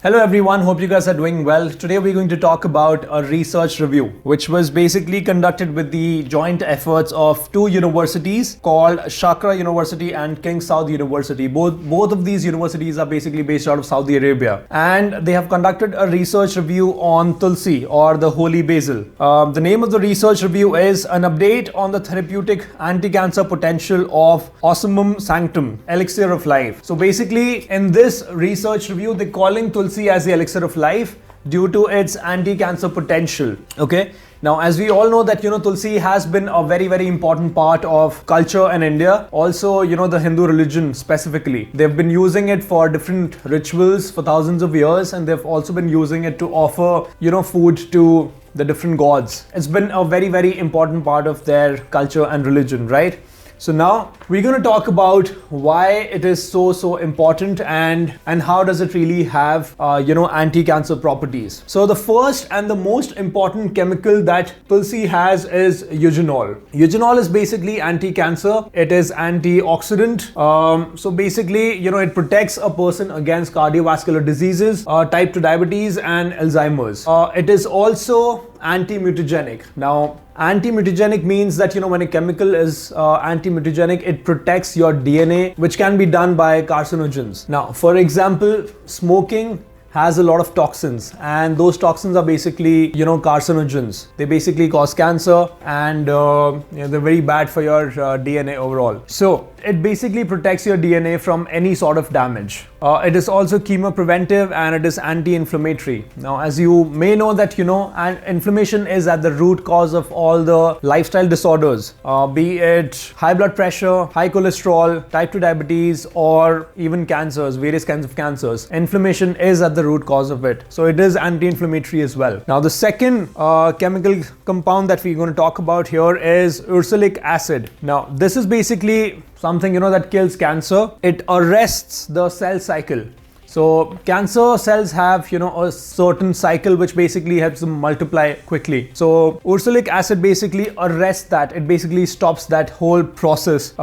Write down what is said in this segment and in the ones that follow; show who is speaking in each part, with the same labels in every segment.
Speaker 1: Hello everyone, hope you guys are doing well. Today we're going to talk about a research review which was basically conducted with the joint efforts of two universities called Shakra University and King Saud University. Both of these universities are basically based out of Saudi Arabia, and they have conducted a research review on Tulsi or the holy basil. The name of the research review is An Update on the Therapeutic Anti-Cancer Potential of Osmum Sanctum, Elixir of Life. So basically in this research review they're calling Tulsi as the elixir of life due to its anti-cancer potential. Okay, now as we all know that Tulsi has been a very important part of culture in India, also the Hindu religion specifically. They've been using it for different rituals for thousands of years, and they've also been using it to offer food to the different gods. It's been a very important part of their culture and religion, right? So now we're going to talk about why it is so important and how does it really have anti-cancer properties. So the first and the most important chemical that Tulsi has is eugenol. Eugenol is basically anti-cancer. It is antioxidant. So basically it protects a person against cardiovascular diseases, type 2 diabetes and Alzheimer's. It is also anti-mutagenic. Now anti-mutagenic means that when a chemical is anti-mutagenic, it protects your DNA, which can be done by carcinogens. Now for example, smoking has a lot of toxins, and those toxins are basically carcinogens. They basically cause cancer, and they're very bad for your DNA overall. So it basically protects your DNA from any sort of damage. It is also chemopreventive and it is anti-inflammatory. Now as you may know that inflammation is at the root cause of all the lifestyle disorders, be it high blood pressure, high cholesterol, type 2 diabetes, or even cancers, various kinds of cancers. Inflammation is at the root cause of it, so it is anti-inflammatory as well. Now the second chemical compound that we're going to talk about here is ursulic acid. Now this is basically something that kills cancer. It arrests the cell cycle. So cancer cells have a certain cycle which basically helps them multiply quickly. So ursulic acid basically arrests that. It basically stops that whole process,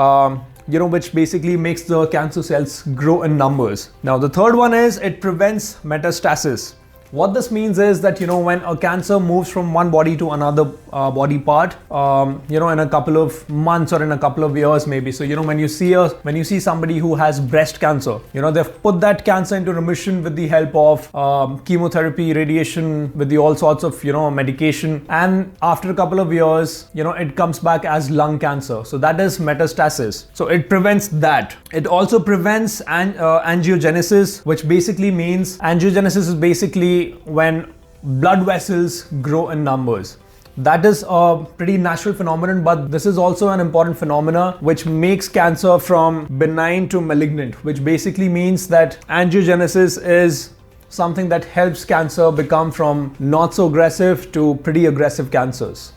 Speaker 1: which basically makes the cancer cells grow in numbers. Now the third one is it prevents metastasis. What this means is that when a cancer moves from one body to another body part, in a couple of months or in a couple of years maybe. So when you see somebody who has breast cancer, they've put that cancer into remission with the help of chemotherapy, radiation, with the all sorts of medication, and after a couple of years, it comes back as lung cancer. So that is metastasis. So it prevents that. It also prevents angiogenesis, which basically means angiogenesis is basically when blood vessels grow in numbers. That is a pretty natural phenomenon, but this is also an important phenomenon which makes cancer from benign to malignant, which basically means that angiogenesis is something that helps cancer become from not so aggressive to pretty aggressive cancers.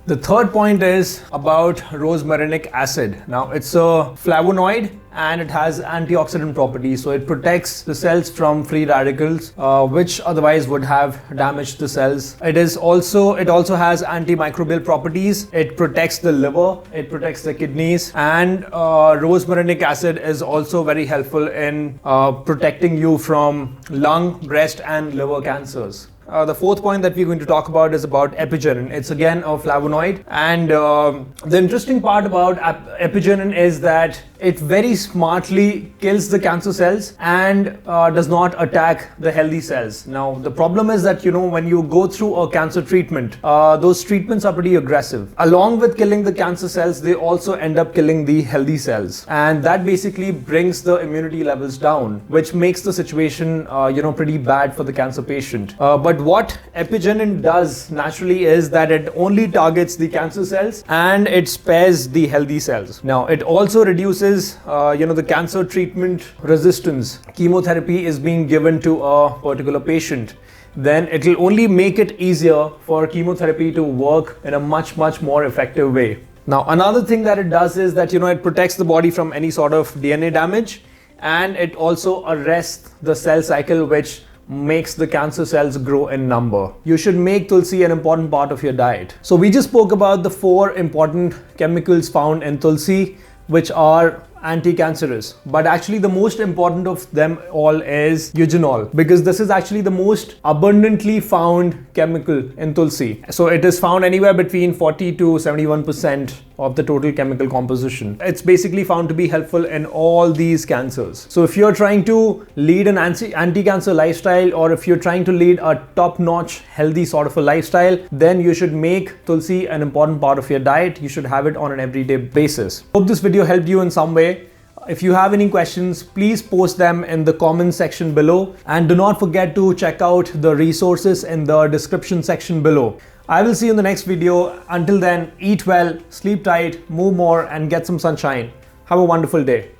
Speaker 1: The third point is about rosmarinic acid. Now it's a flavonoid and it has antioxidant properties, so it protects the cells from free radicals which otherwise would have damaged the cells. It also has antimicrobial properties. It protects the liver, it protects the kidneys, and rosmarinic acid is also very helpful in protecting you from lung, breast and liver cancers. The fourth point that we're going to talk about is about epigenin. It's again a flavonoid, and the interesting part about epigenin is that it very smartly kills the cancer cells and does not attack the healthy cells. Now the problem is that when you go through a cancer treatment, those treatments are pretty aggressive. Along with killing the cancer cells, they also end up killing the healthy cells, and that basically brings the immunity levels down, which makes the situation pretty bad for the cancer patient. But what epigenin does naturally is that it only targets the cancer cells and it spares the healthy cells. Now it also reduces the cancer treatment resistance. Chemotherapy is being given to a particular patient, then it will only make it easier for chemotherapy to work in a much more effective way. Now another thing that it does is that it protects the body from any sort of DNA damage, and it also arrests the cell cycle, which makes the cancer cells grow in number. You should make Tulsi an important part of your diet. So we just spoke about the 4 important chemicals found in Tulsi, which are anti-cancerous, but actually the most important of them all is eugenol, because this is actually the most abundantly found chemical in Tulsi. So it is found anywhere between 40 to 71% of the total chemical composition. It's basically found to be helpful in all these cancers. So if you're trying to lead an anti-cancer lifestyle, or if you're trying to lead a top-notch healthy sort of a lifestyle, then you should make Tulsi an important part of your diet. You should have it on an everyday basis. Hope this video helped you in some way. If you have any questions, please post them in the comments section below, and do not forget to check out the resources in the description section below. I will see you in the next video. Until then, eat well, sleep tight, move more, and get some sunshine. Have a wonderful day.